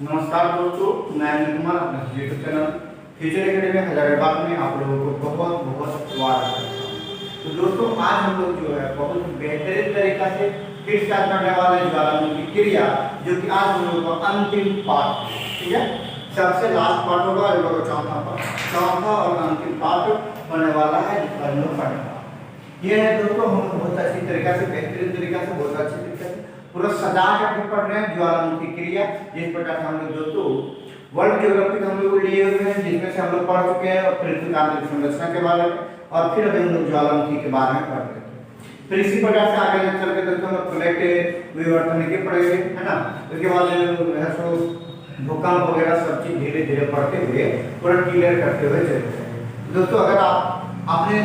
नमस्कार दोस्तों, मैं अनिल कुमार अपने YouTube channel future academy Hyderabad में आप लोगों को बहुत बहुत स्वागत करता हूँ। तो दोस्तों, आज हम लोग जो है बहुत बेहतरीन तरीका से फिर स्टार्ट करने वाले हैं ज्वालामुखी क्रिया, जो कि आज हम लोगों का अंतिम पार्ट है। ठीक है, सबसे लास्ट पार्ट होगा हम लोग चौथा और अंतिम पार्ट होने वाला है जिसका हम लोग पढ़ने वाला है। ये है दोस्तों, हम लोग बहुत अच्छी तरीका से, बेहतरीन तरीका से, बहुत अच्छी तरीके से पूरा सजा करके पढ़ रहे हैं ज्वालामुखी क्रिया। जिस प्रकार से हम लोग दोस्तों वर्ल्ड ज्योग्राफी हम लोग लिए हुए हैं, जिसमें से हम लोग पढ़ चुके हैं पृथ्वी कांतिक संरचना के बारे में, और फिर अभी हम लोग ज्वालामुखी के बारे में पढ़ रहे हैं। फिर इसी प्रकार से आगे चल के दोस्तों हम लोग प्लेट विवर्तन के पढ़ेंगे, है ना। उसके बाद भूकंप वगैरह सब चीज धीरे धीरे पढ़ते हुए पूरा क्लियर करते हुए चलते हैं। दोस्तों, अगर आपने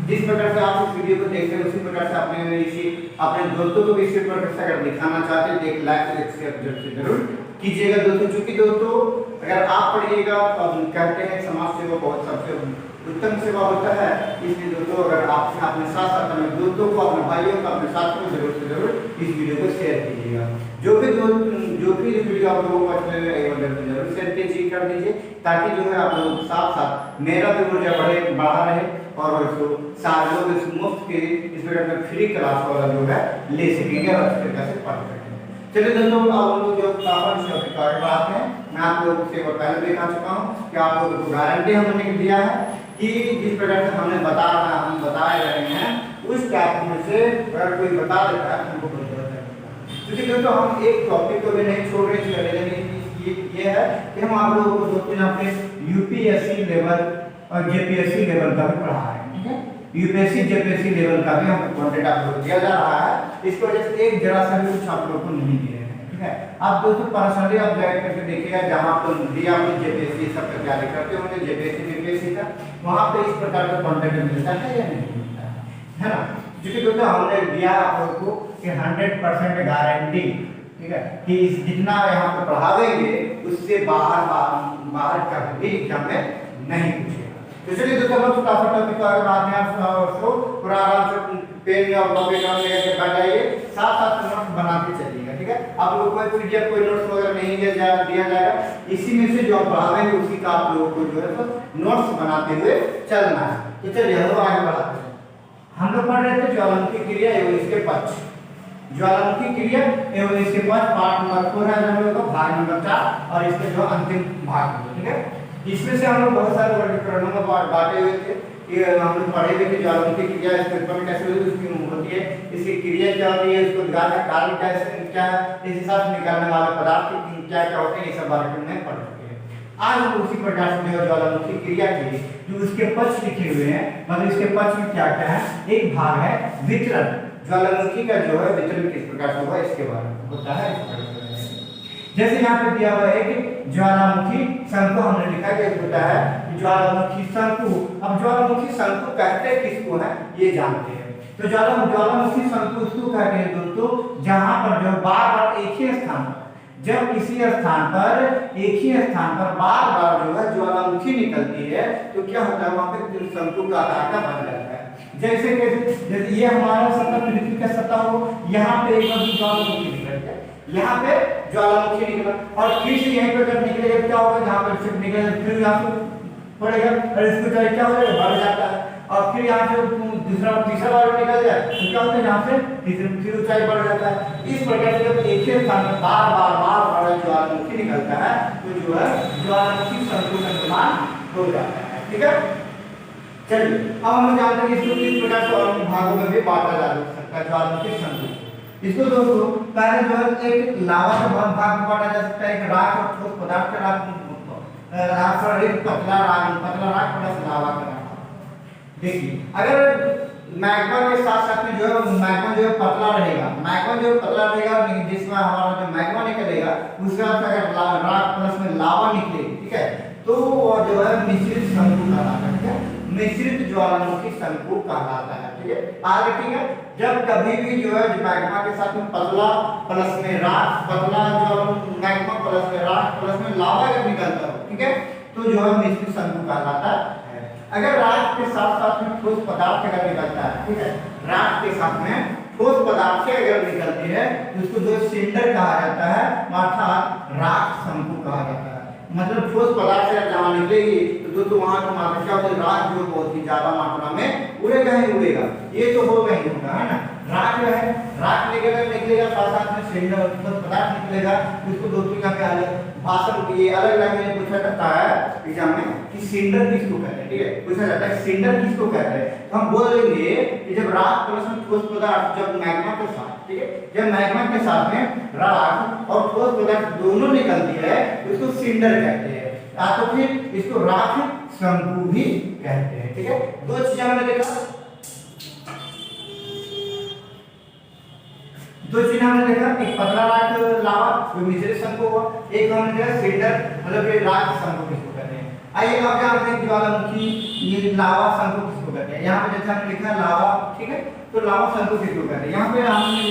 जिस प्रकार से आप इस वीडियो को देखते हैं उसी प्रकार से अपने दोस्तों को भी इसी प्रकार से अगर दिखाना चाहते हैं तो एक लाइक एक शेयर जरूर कीजिएगा दोस्तों। क्योंकि दोस्तों अगर आप पढ़िएगा तो कहते हैं समाज सेवा बहुत सबसे उत्तम सेवा होता है। इसलिए दोस्तों अगर आप अपने साथ साथ अपने दोस्तों को, अपने भाइयों को, अपने साथियों को जरूर से जरूर इस वीडियो को शेयर कीजिएगा। जो भी वीडियो आप लोगों को अच्छे लगे जरूर शेयर कीजिए, कर दीजिए, ताकि जो है आप लोग साथ साथ मेरा भी ऊर्जा बढ़ा रहे और सारे लोग इस मुफ्त के इस प्रकार फ्री क्लास वाला जो है ले सकेंगे और अच्छी तरीके से पढ़ सकेंगे। चलिए दोस्तों, आप लोग जो बात है मैं आप लोगों से पहले दिखा चुका हूँ कि आप लोगों को गारंटी हमने दिया है कि जिस प्रकार से हम बता रहे हैं उस टाइप में से अगर कोई बता देता है हमको बहुत गलत है। क्योंकि दोस्तों हम एक टॉपिक को भी नहीं छोड़ रहे हैं। ये है कि हम आप लोगों को दोस्तों यहाँ पे यूपीएससी लेवल और जेपीएससी लेवल का भी पढ़ा है। ठीक है, यूपीएससी जेपीएससी लेवल का भी हमको कंटेंट आप लोग दिया जा रहा है। इसकी वजह से एक जरा सा भी कुछ आप लोग को नहीं दिए हैं। ठीक है, आप दोस्तों पर्सनली आप जाकर करके देखिएगा, जहां पर दिया आपने जेपीएससी सब का तैयारी करते होंगे, जेपीएससी जेपीएससी का, वहां पे इस प्रकार का कंटेंट मिलता है या नहीं मिलता है ना। क्योंकि दोस्तों हमने दिया आप लोगों को कि 100% गारंटी, ठीक है, कि जितना यहाँ पे पढ़ावेंगे उससे बाहर कभी एग्जाम में नहीं पूछेगा। तो चलिए दोस्तों हम फटाफट टॉपिक को आगे बढ़ाते हैं। उसको पूरा आराम से पेन और कॉपी लेकर बैठ जाइए, साथ साथ नोट्स बनाते चलिएगा। ठीक है, आप लोगों को पीडीएफ कोई नोट्स वगैरह नहीं दिया जाएगा, इसी में से जो आप पढ़ावेंगे उसी का आप लोगों को जो है तो नोट्स बनाते हुए चलना है। तो चलिए हम लोग आगे बढ़ाते हैं। हम लोग पढ़ रहे थे ज्वालामुखी क्रिया एवं इसके पक्ष, ज्वालामुखी क्रिया एवं इसके पक्ष पार्ट नंबर 4 है हम लोग का, भाग नंबर 4 और इसके जो अंतिम भाग है। ठीक है, इसमें से हम लोग बहुत सारे वर्गीकरणों में बांटे हुए थे। ये हम लोग पढ़े हुए कि ज्वालामुखी क्रिया इसके उत्पन्न कैसे होती है, उसकी होती है, इसकी क्रिया क्या होती है, इसको निकालने का कारण क्या है, इस हिसाब से निकालने वाले पदार्थ क्या क्या होते हैं, ये सब बारे में पढ़ चुके हैं। आज हम उसी प्रकार से ज्वालामुखी क्रिया की जो उसके पक्ष लिखे हुए हैं, मतलब इसके पक्ष में क्या क्या है। एक भाग है वितरण, ज्वालामुखी का जो है वितरण किस प्रकार से हुआ इसके बारे में होता है। जैसे यहाँ पे दिया हुआ है कि ज्वालामुखी शंकु, हमने लिखा है कि होता है ज्वालामुखी शंकु। अब ज्वालामुखी शंकु कहते किसको है ये जानते हैं। तो ज्वालामुखी शंकु उसको कहते हैं दोस्तों जहां पर जो बार-बार एक ही स्थान पर, जब किसी स्थान पर एक ही स्थान पर बार-बार जो है ज्वालामुखी निकलती है तो क्या होता है, वहां पे शंकु का आकार का बन जाता है। जैसे ये हमारा सतह पृथ्वी का सतह हो, यहाँ पे एक ज्वालामुखी निकल जाए, यहाँ पे ज्वालामुखी निकला और फिर से यहीं पे जब निकलेगा क्या होगा, जहाँ पर शिफ्ट निकलेगा फिर यहाँ से पड़ेगा और इसको चाहे क्या हो जाएगा, बढ़ जाता है। और फिर यहाँ से दूसरा तीसरा बार निकल जाए तो क्या होता है, यहाँ से फिर ऊंचाई बढ़ जाता है। इस प्रकार से जब एक ही स्थान पर बार ज्वालामुखी निकलता है तो जो है ज्वालामुखी शंकु का निर्माण हो जाता है। ठीक है, चलिए अब हम जानते हैं कि इसको किस प्रकार से और भागों में भी बांटा जा सकता है ज्वालामुखी शंकु। इसको दोस्तों पहले जो है एक लावा के भाग में बांटा जा सकता है, एक राख और ठोस पदार्थ का राख और एक पतला राख प्लस लावा का राख। देखिए अगर मैग्मा के साथ साथ में जो है मैग्मा जो है पतला रहेगा, जिसमें हमारा जो मैग्मा निकलेगा उसके बाद अगर राख प्लस में लावा निकलेगी, ठीक है, तो वो जो है मिश्रित शंकु कहलाता है। ठीक है, मिश्रित ज्वालामुखी शंकु कहलाता है। ठीक है, आगे ठीक है, जब कभी भी जो है मैग्मा के साथ में पतला प्लस में राख, पतला जो मैग्मा प्लस में राख प्लस में लावा जब निकलता हो, ठीक है, तो जो है मिश्रित शंकु कहलाता है। अगर राख के साथ साथ में ठोस पदार्थ अगर निकलता है, ठीक है, राख के साथ में ठोस पदार्थ से अगर निकलती है तो उसको जो सिंडर कहा जाता है, अर्थात राख शंकु कहा जाता है। मतलब ठोस पदार्थ से जहाँ निकलेगी तो दोस्तों वहाँ की मात्रा क्या होगी, राख जो बहुत ही ज्यादा मात्रा में उड़ेगा ही उड़ेगा, ये तो होगा ही होगा, है ना। राख जो है, राख निकलेगा साथ में सिंडर ठोस पदार्थ निकलेगा। उसको दोस्तों यहाँ पे अलग भाषण ये अलग लैंग्वेज में पूछा जाता है एग्जाम में कि सिंडर किसको कहते हैं, ठीक है, पूछा जाता है सिंडर किसको कहते हैं। तो हम बोलेंगे कि जब राख प्लस ठोस पदार्थ जब मैग्मा के साथ, ठीक है, जब मैग्मा के साथ में राख और ठोस पदार्थ दोनों निकलती है उसको सिंडर कहते हैं, या तो फिर इसको राख शंकु भी कहते हैं, ठीक है। दो चीजें हमने देखा, दो चीजें हमने देखा, एक पतला राख लावा जो निचले शंकु हुआ, एक हमने देखा सिंडर मतलब ये राख शंकु किसको कहते हैं। आइए अब जानते हैं ज्वालामुखी ये लावा शंकु किसको कहते हैं। यहाँ पे जैसे हमने लिखा है लावा, ठीक है, तो लावा शंकु किसको कहते हैं। यहाँ पे हमने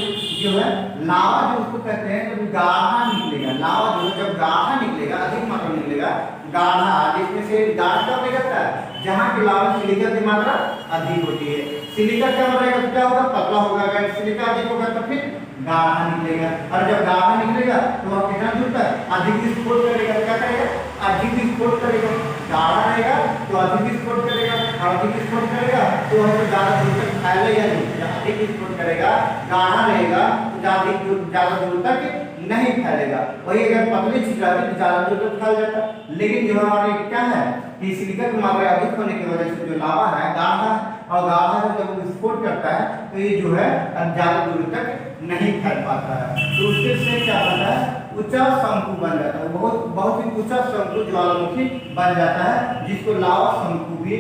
जो है लावा जो उसको कहते हैं जब गाढ़ा निकलेगा, लावा जो जब गाढ़ा निकलेगा, अधिक मात्रा में निकलेगा, गाढ़ा जिसमें से गाढ़ा कब निकलता है, जहाँ की लावा सिलिका की मात्रा अधिक होती है। सिलिका क्या रहेगा तो क्या होगा, पतला होगा, अगर सिलिका अधिक होगा तो फिर गाढ़ा निकलेगा, और जब गाढ़ा निकलेगा तो वह कितना जुड़ता है, अधिक विस्फोट करेगा, क्या करेगा, अधिक विस्फोट करेगा। गाढ़ा रहेगा तो अधिक विस्फोट करेगा, अधिक विस्फोट करेगा तो वह ज्यादा दूर तक फैलेगा नहीं, अधिक विस्फोट करेगा। गाढ़ा रहेगा तो ज्यादा दूर तक नहीं फैलेगा। वही अगर पतली चीज रहती तो ज्यादा दूर तक फैल जाता। लेकिन जो हमारे क्या है कि सिलिका की मात्रा अधिक होने की वजह से जो लावा है गाढ़ा, और गाढ़ा जब विस्फोट करता है तो ये जो है ज्यादा दूर तक नहीं फैल पाता है, तो उसके से क्या होता है, ऊंचा शंकु बन जाता है, बहुत ही ऊंचा शंकु ज्वालामुखी बन जाता है, जिसको लावा शंकु भी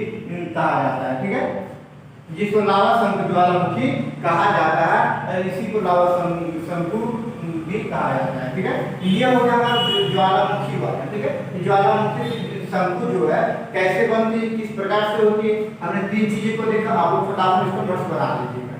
कहा जाता है, ठीक है, जिसको लावा शंकु ज्वालामुखी कहा जाता है, इसी को लावा शंकु भी कहा जाता है, ठीक है। ये हो गया हमारा ज्वालामुखी वाला, ठीक है। ज्वालामुखी शंकु जो है कैसे बनती है, किस प्रकार से होती है, हमने तीन चीजें को देखा, आप लोग फटाफट इसको नोट्स बना लीजिएगा।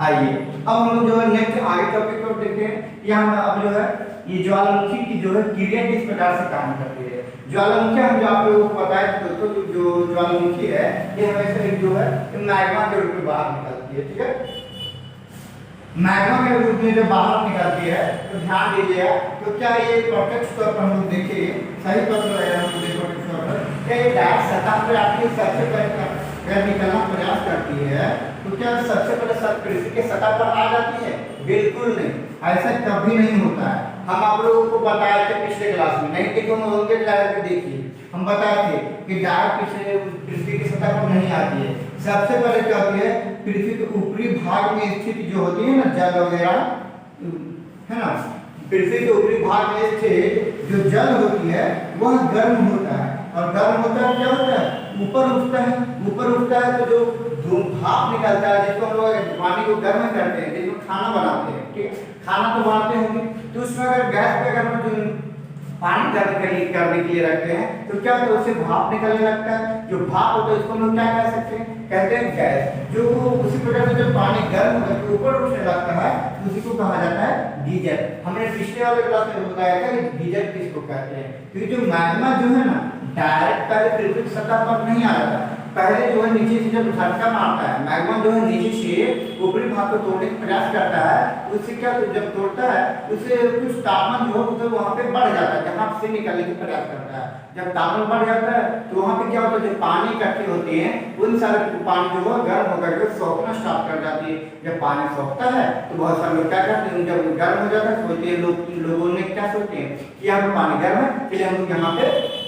आइए अब हम लोग जो है नेक्स्ट आगे टॉपिक को देखते हैं। यहाँ अब जो है ये ज्वालामुखी की जो है क्रिया किस प्रकार से काम करती है। ज्वालामुखी हम जो आप लोगों को बताया दोस्तों, जो ज्वालामुखी है ये हमेशा जो है मैग्मा के रूप में बाहर निकलती है, ठीक है। मैग्मा के रूप में जब बाहर निकलती है तो ध्यान दीजिएगा, तो क्या ये प्रत्यक्ष तौर पर हम लोग देखिए सही तौर पर प्रत्यक्ष तौर पर क्या ये डायरेक्ट सतह पर आती है, सबसे पहले अगर निकलना प्रयास करती है तो क्या सबसे पहले पृथ्वी के सतह पर आ जाती है, बिल्कुल नहीं, ऐसा कभी नहीं होता है। हम आप लोगों को बताए थे पिछले क्लास में, नहीं देखो होंगे लाइव पे देखिए, हम बताए थे कि डायरेक्ट पृथ्वी की सतह पर नहीं आती है। सबसे पहले क्या होती है, पृथ्वी के ऊपरी भाग में स्थित जो होती है ना जल वगैरह, है ना, पृथ्वी के ऊपरी भाग में स्थित जो जल होती है वह गर्म होता है, और गर्म होता है क्या होता है, ऊपर उठता है, ऊपर उठता है तो जो भाप निकलता है जिसको हम लोग पानी को गर्म करते हैं, जिसमें खाना बनाते हैं, ठीक है, खाना तो बनाते होंगे, तो उसमें अगर गैस पे अगर हम जो पानी गर्म करने के लिए रखते हैं तो क्या होता है, उससे भाप निकलने लगता है, जो भाप होता है उसको हम लोग क्या कह सकते हैं, कहते हैं गैस। जो उसी प्रकार से जब पानी गर्म होकर के ऊपर उठने लगता है तो उसी को कहा जाता है गीजर। हमने पिछले वाले क्लास में बताया था कि गीजर किसको कहते हैं, क्योंकि जो मैग्मा जो है ना डायरेक्ट पहले पृथ्वी की सतह पर नहीं आ जाता, पहले जो है नीचे से जब झटका मारता है, मैग्मा जो है नीचे से ऊपरी भाग को तोड़ने का प्रयास करता है, उससे क्या तो जब तोड़ता है उससे कुछ तापमान जो है वहाँ पे बढ़ जाता है, जहाँ से निकलने का प्रयास करता है। जब तापमान बढ़ जाता है तो वहाँ पे क्या होता है, जो पानी इकट्ठे होते हैं उन सारे पानी जो है गर्म होकर के सोखना स्टार्ट कर जाती है। जब पानी सोखता है तो बहुत सारे लोग क्या करते हैं, जब गर्म हो जाता है सोचते हैं लोगों ने क्या सोचते हैं कि यहाँ पे पानी गर्म है, इसलिए हम लोग यहाँ पे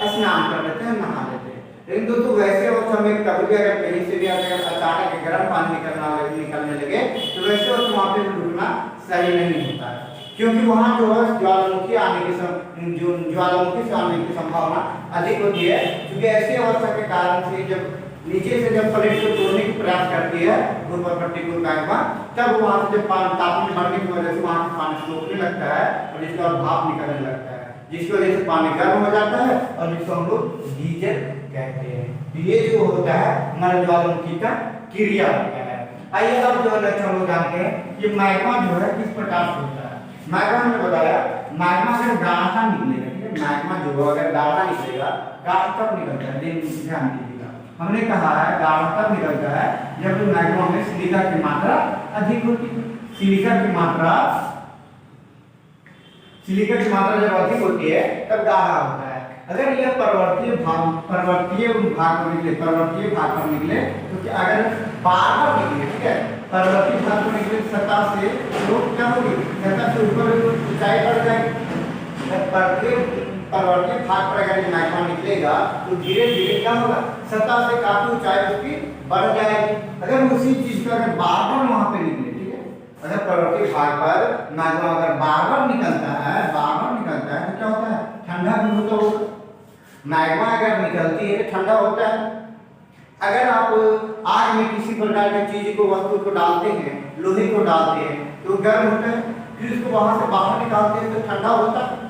स्नान कर लेते हैं, नहा लेते हैं। लेकिन दोस्तों वैसे अवस्था में कभी भी अगर कहीं से भी अगर अचानक गर्म पानी निकलने लगे तो वैसे वक्त वहाँ पे रुकना सही नहीं होता है, क्योंकि वहाँ जो है ज्वालामुखी आने की ज्वालामुखी से आने की संभावना अधिक होती है, क्योंकि ऐसी अवस्था के कारण से जब नीचे से जब प्लेट को तोड़ने की प्रयास करती है ऊपर पट्टी को मैग्मा, तब वहाँ से जब तापमान बढ़ने की वजह से वहाँ से पानी सोखने लगता है और जिसके बाद भाप निकलने लगता है, जिसकी वजह से पानी गर्म हो जाता है और जिसको हम लोग गीजर कहते हैं। ये जो होता है हमारे ज्वालामुखी का क्रिया होता है। आइए अब जो है हम लोग जानते हैं कि मैग्मा जो है किस प्रकार से होता है। मैग्मा ने बताया मैग्मा अगर गाढ़ा निकलेगा, ठीक है, मैग्मा जो अगर गाढ़ा निकलेगा, गाढ़ा कब निकलता है ध्यान दीजिएगा, हमने कहा है गाढ़ा तब निकलता है जब मैग्मा में सिलिका की मात्रा अधिक होती है। सिलिका की मात्रा जब अधिक होती है तब गाढ़ा होता है। अगर यह पर्वतीय भाग पर निकले तो क्या, अगर बार निकले, ठीक है, पर्वतीय भाग पर निकले सतह से तो क्या होगी, सतह से ऊपर ऊंचाई बढ़ जाएगी। पर्वतीय भाग पर अगर मैग्मा निकलेगा तो धीरे धीरे क्या होगा, सतह से काफी ऊंचाई उसकी बढ़ जाएगी। अगर उसी चीज का अगर बार वहां पे निकले, ठीक है, अगर पर्वतीय भाग पर मैग्मा अगर बार निकलता है तो क्या होता है, ठंडा भी होता होगा। मैग्मा अगर निकलती है तो ठंडा होता है। अगर आप आग में किसी प्रकार की चीज को, वस्तु को डालते हैं, लोहे को डालते हैं तो गर्म होता है, फिर उसको वहां से बाहर निकालते हैं तो ठंडा होता है।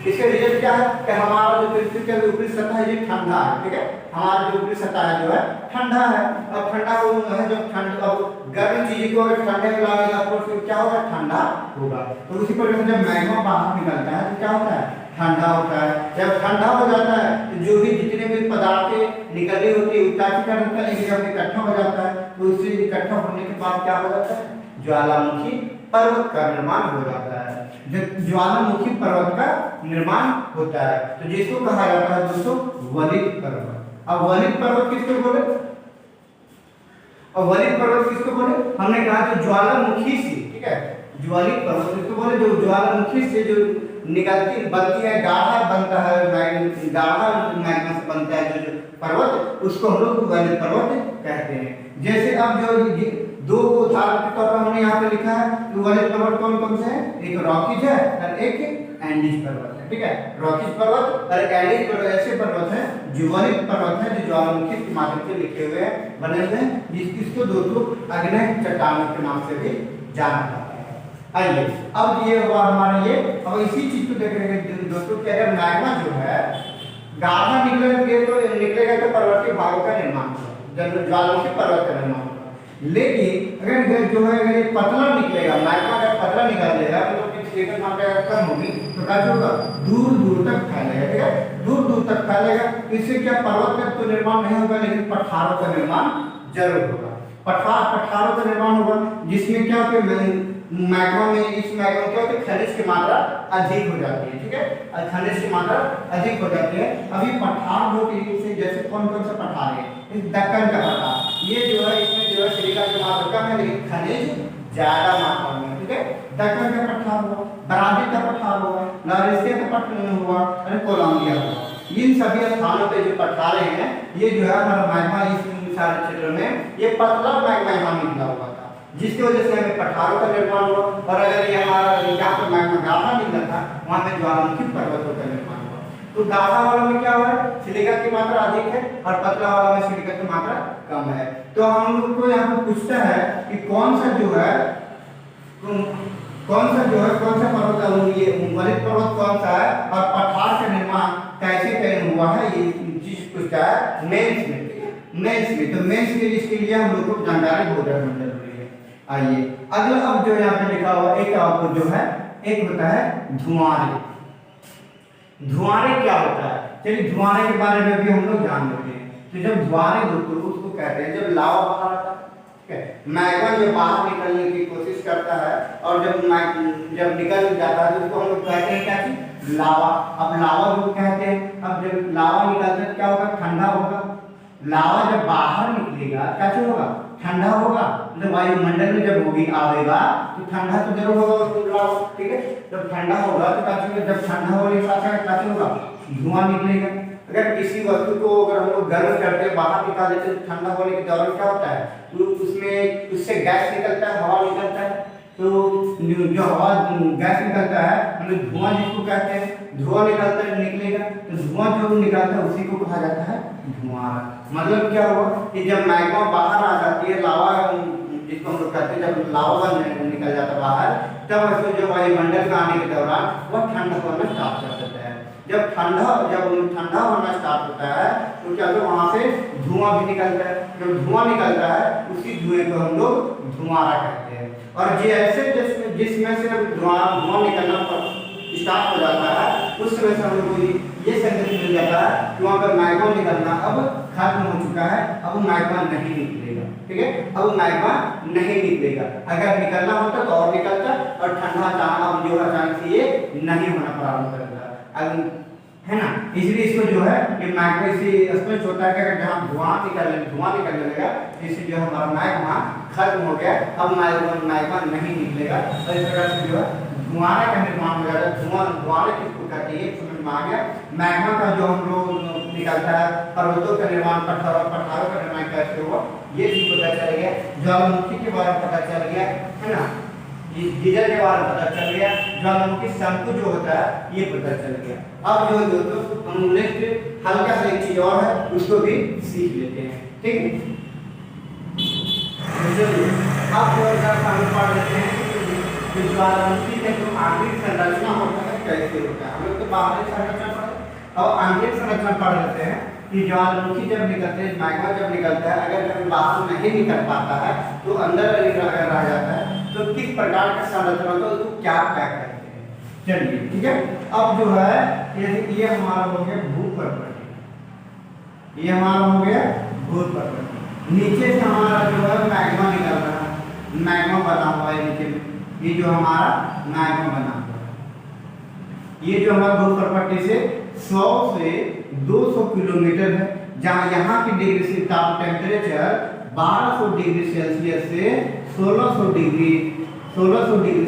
इसका रिजल्ट क्या है कि हमारा जो पृथ्वी का ऊपरी सतह है ये ठंडा है, ठीक है, हमारा जो ऊपरी सतह है जो है ठंडा है। अब ठंडा है, जब ठंड, अब गर्म चीज को अगर ठंडे में लाएगा तो फिर क्या होगा, ठंडा होगा। तो उसी प्रकार जब मैग्मा बाहर निकलता है तो क्या होता है, ठंडा होता है। जब ठंडा हो जाता है तो जो भी जितने भी पदार्थ निकली होती है उतारीकरण होता है, जब इकट्ठा हो जाता है तो उससे इकट्ठा होने के बाद क्या हो जाता है, ज्वालामुखी पर्वत का निर्माण हो जाता है। जब ज्वालामुखी पर्वत का निर्माण होता है तो जिसको कहा जाता है दोस्तों वलित पर्वत। अब वलित पर्वत किसको बोले, हमने कहा जो ज्वालामुखी से, ठीक है, ज्वालित पर्वत किसको बोले, जो ज्वालामुखी से जो निकलती बनती है, गाढ़ा बनता है, गाढ़ा मैग्मा से बनता है जो पर्वत, उसको हम लोग वलित पर्वत कहते हैं। जैसे अब जो दो उदाहरण के तौर पर हमने यहाँ पे लिखा है कि वलित पर्वत कौन कौन से हैं, एक रॉकीज है और एक एंडीज पर्वत है, ठीक है। रॉकीज पर्वत और एंडीज पर्वत ऐसे पर्वत हैं जो वलित पर्वत है, जो ज्वालामुखी के माध्यम से लिखे हुए हैं, बने हुए हैं, जिसको दोस्तों आग्नेय चट्टानों के नाम से भी जाना जाता है। आइए अब ये हुआ हमारा ये, अब इसी चीज को देख रहे हैं दोस्तों कि अगर मैग्मा जो है गाढ़ा निकलेगा तो पर्वतीय भागों का निर्माण होगा, जब ज्वालामुखी पर्वत का निर्माण होगा। लेकिन अगर जो है अगर पतला निकलेगा, मैग्मा अगर पतला निकलेगा तो सिलिकॉन मात्रा कम होगी तो क्या होगा, दूर दूर तक फैलेगा, ठीक है, दूर दूर तक फैलेगा। इससे क्या पर्वत का तो निर्माण नहीं होगा, लेकिन पठारों का निर्माण जरूर होगा। पठारों का निर्माण होगा जिसमें क्या होता है, मैग्मा में, इस मैग्मा क्या होता है, खनिज की मात्रा अधिक हो जाती है, ठीक है, खनिज की मात्रा अधिक हो जाती है। अभी पठार होती है, जैसे कौन कौन सा पठार है, दक्कन का पठार, ये जो है इसमें जो है सिलिका की मात्रा कम है लेकिन खनिज ज्यादा मात्रा में, ठीक है। दक्कन का पठार हुआ, बरादी का पठार हुआ, नॉरिसिया का पठार हुआ और कोलंबिया हुआ। इन सभी स्थानों पे जो पठारे हैं ये जो है हमारा मैग्मा इस सारे क्षेत्र में ये पतला मैग्मा यहाँ निकला हुआ था, जिसकी वजह से हमें पठारों का निर्माण हुआ। और अगर ये हमारा जहाँ पर मैग्मा गाढ़ा निकला था वहाँ पे ज्वालामुखी पर्वतों का निर्माण हुआ। तो गाढ़ा वाला में क्या हुआ, सिलिका की मात्रा अधिक है और पतला वाला में सिलिका की मात्रा कम है। तो हम लोग को यहाँ पे पूछता है कि कौन सा पर्वत है, ये वलित पर्वत कौन सा है और पठार का निर्माण कैसे हुआ है, ये चीज पूछता है मेंस में, ठीक है, मेंस में। तो मेंस में इसके लिए हम लोग को जानकारी बहुत जरूरी है। आइए अगला, अब जो यहाँ पे लिखा हुआ एक आपको जो है, एक होता है धुआंरे। धुआंरे क्या होता है, चलिए धुआंरे के बारे में भी हम लोग जान लेते हैं। तो जब धुआंरे दोस्तों उसको कहते हैं जब लावा बाहर आता है, मैग्मा जब बाहर निकलने की कोशिश करता है और जब निकल जाता है तो उसको हम लोग कहते हैं क्या चीज, लावा। अब लावा को कहते हैं, अब जब लावा निकलता है क्या होगा, ठंडा होगा। लावा जब बाहर निकलेगा क्या होगा, ठंडा होगा। मतलब वायुमंडल में जब होगी आवेगा तो ठंडा तो जरूर होगा लावा, ठीक है। जब ठंडा होगा तो क्या होगा, जब ठंडा होने के साथ क्या होगा, धुआं निकलेगा। अगर किसी वस्तु को अगर हम लोग गर्म करके बाहर निकाल देते हैं तो ठंडा होने के दौरान क्या होता है, तो उसमें उससे गैस निकलता है, हवा निकलता है। तो जो हवा गैस निकलता है मतलब धुआं जिसको कहते हैं, धुआं निकलेगा। तो धुआं जो निकलता है उसी को कहा जाता है धुआं। मतलब क्या हुआ कि जब मैग्मा बाहर आ जाती है, लावा जिसको हम लोग कहते हैं, जब लावा निकल जाता है बाहर, तब उसको जो वायुमंडल में आने के दौरान वह ठंडा होना स्टार्ट कर देता है। जब ठंडा होना स्टार्ट होता है तो क्या होता है, वहां से धुआं भी निकलता है। जब धुआं निकलता है उसी धुएं को हम लोग धुआंरा कहते हैं। और ये ऐसे जिसमें से धुआं निकलना स्टार्ट हो जाता है उस समय से हम लोग को ये संकेत मिल जाता है कि वहाँ पर मैग्मा निकलना अब खत्म हो चुका है, अब वो मैग्मा नहीं निकलेगा। ठीक है, अब वो मैग्मा नहीं निकलेगा। अगर निकलना होता तो और निकलता, और ठंडा अब जो अचानक से ये नहीं होना प्रारंभ करेगा, है ना। इसलिए इसको जो है ये मैग्मा से स्पष्ट होता है कि अगर जहाँ धुआं निकलने लगा, इससे जो हमारा मैग्मा खत्म हो गया, अब मैग्मा नहीं निकलेगा। और इस प्रकार से जो है धुआं का निर्माण हो जाता है। धुआं किसको कहते हैं समझ में आ गया। मैग्मा का जो हम लोग निकलता है, पर्वतों का निर्माण, पठारों का निर्माण कैसे हुआ ये चीज पता चल गया, ज्वालामुखी के बारे में पता चल गया, है ना, ये डीजल के बारे में पता चल गया, ज्वालामुखी शंकु जो होता है ये पता चल गया। अब जो दोस्तों हम नेक्स्ट हल्का सा एक चीज और है उसको भी सीख लेते हैं। ठीक है, अब जो हम पढ़ लेते हैं कि ज्वालामुखी का जो आंतरिक संरचना होता है कैसे होता है। हम लोग तो बाहरी संरचना पढ़े, अब आंतरिक संरचना पढ़ लेते हैं कि ज्वालामुखी जब निकलते हैं, मैग्मा जब निकलता है, अगर कभी बाहर नहीं निकल पाता है तो अंदर अगर रह जाता है तो किस प्रकार का संरचना होता है, उसको क्या कहते हैं। चलिए ठीक है, अब जो है ये हमारा हो गया भूपर्वत, ये हमारा हो गया भूपर्वत। नीचे से हमारा जो है मैग्मा निकल रहा है, मैग्मा बना हुआ है नीचे में, ये जो हमारा मैग्मा बना हुआ है, ये जो हमारा भूपर्वत से 100 से 200 किलोमीटर है, जहाँ यहाँ की डिग्री से टेम्परेचर 1200 डिग्री सेल्सियस से 1600 डिग्री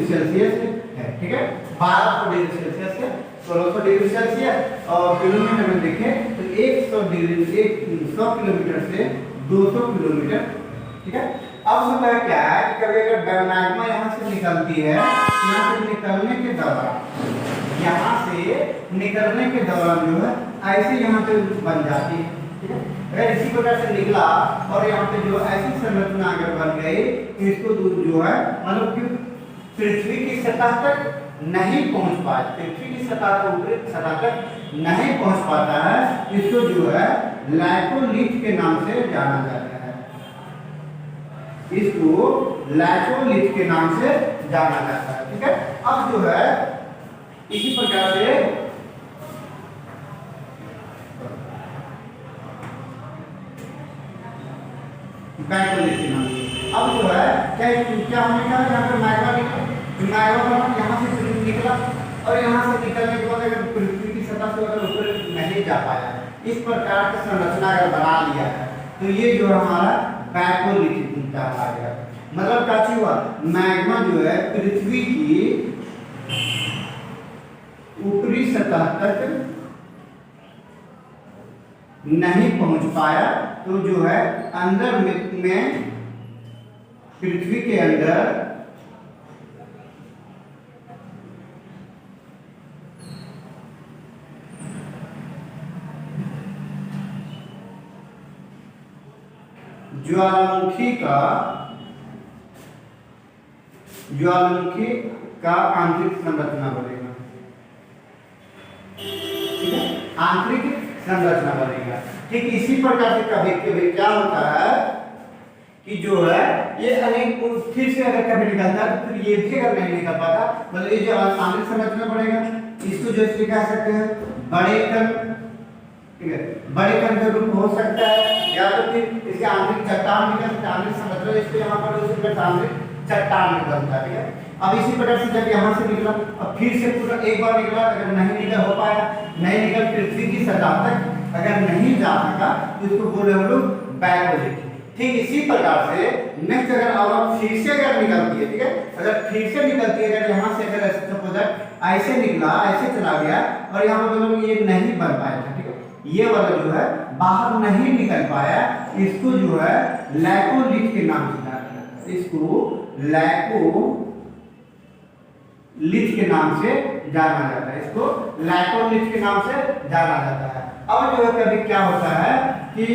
सेल्सियस है। ठीक है, 1200 डिग्री सेल्सियस से 1600 डिग्री सेल्सियस, और किलोमीटर में देखें तो 100 किलोमीटर से 200 किलोमीटर। ठीक है, अब होता है क्या है कि कभी अगर मैग्मा यहाँ से निकलती है, यहाँ से निकलने के दौरान जो है ऐसे यहाँ पे बन जाती है। ठीक है, अगर इसी प्रकार से निकला और यहाँ पे जो ऐसी संरचना अगर बन गई, इसको जो है मतलब कि पृथ्वी की सतह तक नहीं पहुंच पाए, पृथ्वी की सतह तक नहीं पहुंच पाता है, इसको जो है लैकोलिथ के नाम से जाना जाता है। इसको लैकोलिथ के नाम से जाना जाता है। ठीक है, अब जो है इसी प्रकार से लैकोलिथ के नाम से अब जो है क्या हमने कहा यहाँ पे मैग्मा यहाँ से निकला, और यहाँ से निकलने के बाद अगर पृथ्वी की सतह से अगर ऊपर नहीं जा पाया, इस प्रकार की संरचना अगर बना लिया है, तो ये जो हमारा बैकोलिथ कहलाया गया। मतलब क्या हुआ, मैग्मा जो है पृथ्वी की ऊपरी सतह तक नहीं पहुंच पाया, तो जो है अंदर में पृथ्वी के अंदर ज्वालामुखी का आंतरिक संरचना बनेगा। ठीक है, आंतरिक संरचना बनेगा। ठीक इसी प्रकार से कभी क्या होता है कि जो है ये अनेक फिर से अगर कभी निकलता है तो फिर ये भी अगर नहीं निकल पाता, मतलब ये जो आंतरिक संरचना बनेगा, इसको जो इसलिए कह सकते हैं बड़े कण। ठीक है, बड़े कण का रूप हो सकता है, या तो फिर इसके आंतरिक चट्टान निकल सकता है, आंतरिक संरचना इसको यहाँ पर उसके आंतरिक चट्टान निकलता है। ठीक है, अब इसी प्रकार से जब यहाँ से निकला, अब फिर से पूरा एक बार निकला, अगर नहीं निकल हो पाया, नहीं निकल पृथ्वी की सतह तक अगर नहीं जा सका, तो इसको बोले हम लोग बैकोलिथ। ठीक इसी प्रकार से नेक्स्ट अगर फिर से अगर निकलती है, ठीक है, अगर फिर से निकलती है, अगर यहाँ से अगर सपोज ऐसे निकला, ऐसे चला गया और यहाँ पर मतलब ये not बन पाया था। ठीक है, ये वाला जो है बाहर नहीं निकल पाया, इसको जो है लैकोलिथ के नाम से जाना जाता है। इसको लैकोलिथ के नाम से जाना जाता है, इसको लैकोलिथ के नाम से जाना जाता है। अब जो है कभी क्या होता है कि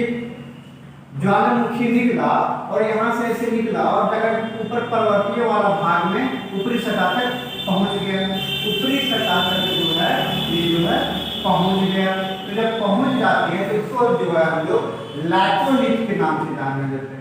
ज्वालामुखी निकला और यहाँ से ऐसे निकला और अगर ऊपर पर्वतीय वाला भाग में ऊपरी सतह तक पहुँच गया, ऊपरी सतह तक जो है ये जो है पहुँच गया। तो जब पहुँच जाती है तो इसको जो है हम लोग लैकोलिथ के नाम से जानने देते हैं।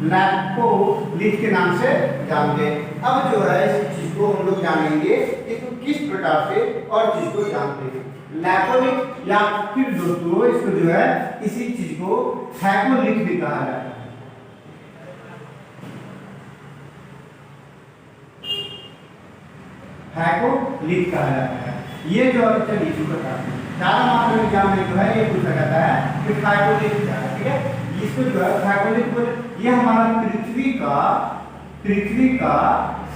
लैकोलिथ के नाम से जानते हैं। अब जो है इस चीज को हम लोग जानेंगे कि तो किस प्रकार से और चीज को जानते हैं। लैकोनिक या फिर दोस्तों इसको जो है इसी चीज को हैकोनिक भी कहा जाता है। हैकोनिक कहा जाता है। ये जो है चलिए इसको बताते हैं। ज्यादा मात्रा में एग्जाम में जो है ये पूछा जाता है कि हैकोनिक क्या है, ठीक है। इसको जो है हैकोनिक को ये हमारा पृथ्वी का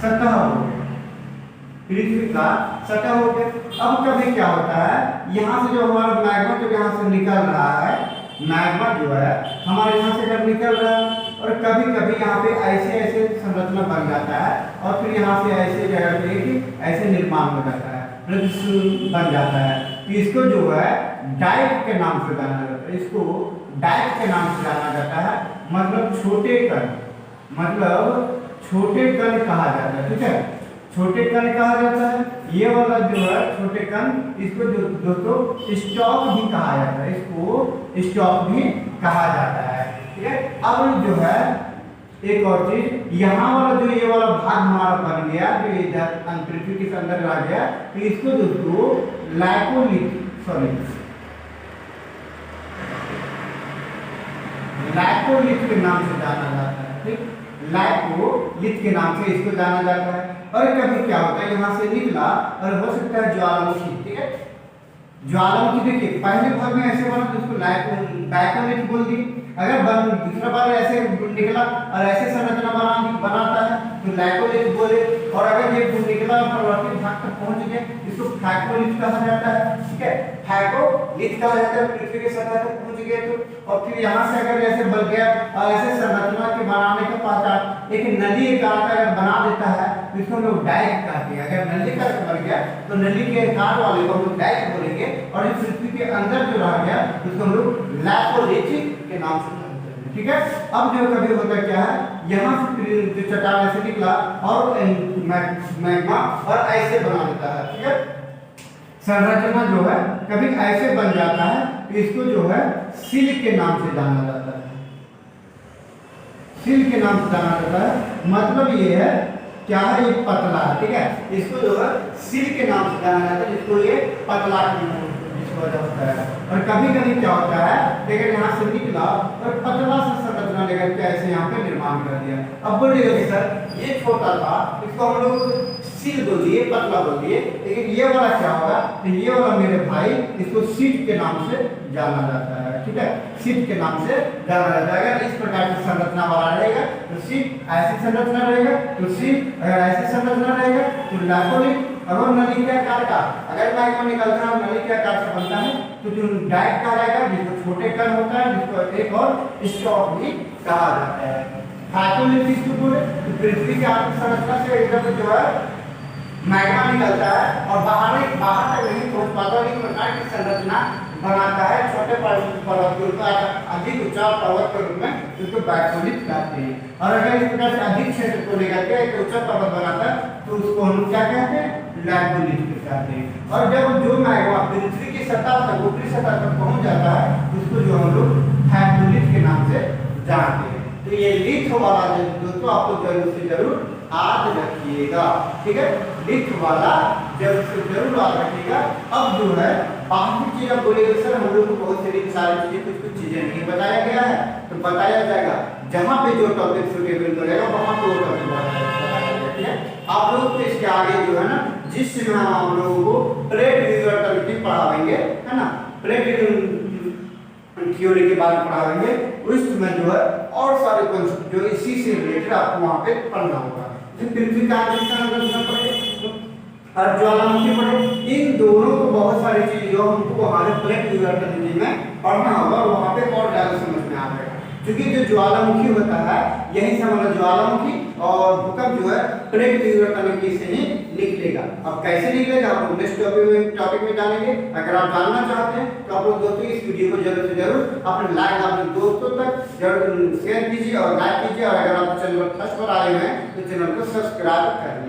सतह हो गया, पृथ्वी का सतह हो गया। अब कभी क्या होता है यहाँ से जो हमारा मैग्मा जो यहाँ से निकल रहा है, मैग्मा जो है हमारे यहाँ से जब निकल रहा है और कभी कभी यहाँ पे ऐसे ऐसे संरचना बन जाता है और फिर यहाँ से ऐसे जगह पे एक ऐसे निर्माण हो जाता है, बन जाता है। तो इसको जो है डाइक के नाम से जाना जाता है, इसको डाइक के नाम से जाना जाता है, मतलब छोटे कण, मतलब छोटे कण कहा जाता है, ठीक है। छोटे कण कहा जाता है। ये वाला जो है छोटे कण इसको जो दोस्तों स्टॉक भी कहा जाता है, इसको स्टॉक भी कहा जाता है, ठीक है। अब जो है एक और चीज, यहाँ वाला जो ये वाला भाग हमारा बन गया जो इधर पृथ्वी के अंदर आ गया, तो इसको दोस्तों लैकोलिथ के नाम से जाना जाता है, ठीक। लैकोलिथ के नाम से इसको जाना जाता है। और कभी क्या होता है यहाँ से निकला और हो सकता है ज्वालामुखी, ठीक है। ज्वालामुखी देखिए पहले भाग में ऐसे बना तो उसको लैकोलिथ बोल दी। अगर दूसरा बार ऐसे निकला और ऐसे संरचना बनाता है तो लैकोलिथ बोले। और अगर ये निकला परवर्ती भाग तक पहुंच गया इसको हैकोलिथ कहा जाता है, ठीक है। हैकोलिथ कहा जाता है, पृथ्वी के सतह तक पहुंच गया तो। और फिर यहाँ से अगर ऐसे बढ़ गया और ऐसे संरचना के बनाने के पास एक नली एक आकार अगर बना देता है तो इसको हम लोग डाइक कहते हैं। अगर नली का बन गया तो नली के आकार वाले को हम लोग डाइक बोलेंगे। और इस पृथ्वी के अंदर जो रह गया उसको हम लोग लैकोलिथिक के नाम से जानते हैं, ठीक है। अब जो कभी होता क्या है यहाँ से जो चट्टान ऐसे निकला और मैग्मा और ऐसे बना देता है, ठीक है। संरचना जो है कभी ऐसे बन जाता है तो इसको जो है सिल के नाम से जाना जाता है, सिल के नाम से जाना जाता है। मतलब ये है क्या है, ये पतला है, ठीक है। इसको जो है सिल के नाम से जाना जाता है, जिसको ये पतला होता है। और कभी कभी क्या होता है लेकिन यहाँ से निकला और पतला सा संरचना लेकर के ऐसे यहाँ पे निर्माण कर दिया। अब बोलिएगा कि सर ये छोटा था इसको हम लोग सील बोल दिए, पतला बोल दिए, लेकिन ये वाला क्या होगा तो ये वाला मेरे भाई इसको सीट के नाम से जाना जाता है, ठीक है। सीट के नाम से जाना जाता है। अगर इस प्रकार की संरचना वाला रहेगा तो सीट ऐसी संरचना रहेगा, तो सीट अगर ऐसी संरचना रहेगा तो लैकोलिथ। अगर नली के आकार का अगर मैग्मा निकलता है नली के आकार से बनता है तो जो डाइक कहा जाएगा, जिसको छोटे कण होता है, जिसको एक और स्टॉक भी कहा जाता है। हैकोलिथ किसको बोले तो पृथ्वी की आंतरिक संरचना से एकदम जो है मैग्मा निकलता है और बाहर तक नहीं पहुंच पाता और इस प्रकार की संरचना बनाता है छोटे पर्वत के रूप में, अधिक ऊंचा पर्वत के रूप में, जिसको बैकोलिथ कहते हैं। और अगर इस प्रकार से अधिक क्षेत्र को लेकर के एक ऊंचा पर्वत बनाता है तो उसको हम क्या कहते हैं, लैकोलिथ कहते हैं। और जब जो मैग्मा पृथ्वी की सतह तक, ऊपरी सतह तक पहुंच जाता है उसको जो हम लोग हैकोलिथ के नाम से जानते हैं। तो ये लिथ वाला दोस्तों आप लोग जरूर से जरूर याद रखिएगा, ठीक है। लिथ वाला जरूर से जरूर याद रखिएगा। अब जो है बाकी चीज अब बोलेंगे सर हम लोग को बहुत सारी चीजें कुछ चीजें नहीं बताया गया है, तो बताया जाएगा जहाँ पे जो टॉपिक सुटेबल करेगा वहाँ पे वो टॉपिक बताया जाएगा, ठीक है। आप लोग को इसके आगे जो है ना जिस समय हम लोगों को प्लेट रिलेटिविटी पढ़ाएंगे, है ना, प्लेट थ्योरी के बारे में पढ़ाएंगे, उस समय जो है और सारे कॉन्सेप्ट जो इसी से रिलेटेड आपको वहाँ पे पढ़ना होगा। पृथ्वी का आंतरिक संरचना पढ़े और ज्वालामुखी पढ़े, इन दोनों को बहुत सारी चीजें जो हमको हमारे प्लेट रिलेटिविटी में पढ़ना होगा, वहाँ पे और ज्यादा समझ में आ जाएगा। क्योंकि जो ज्वालामुखी होता है यही से हमारा ज्वालामुखी और भूकंप जो है प्लेट रिलेटिविटी से ही निकलेगा। अब कैसे निकलेगा आप लोग नेक्स्ट टॉपिक में जानेंगे। अगर आप जानना चाहते हैं तो आप लोग दोस्तों इस वीडियो को जरूर से जरूर अपने दोस्तों तक जरूर शेयर कीजिए और लाइक कीजिए। और अगर आप चैनल पर फर्स्ट बार आए हैं तो चैनल को सब्सक्राइब कर लीजिए।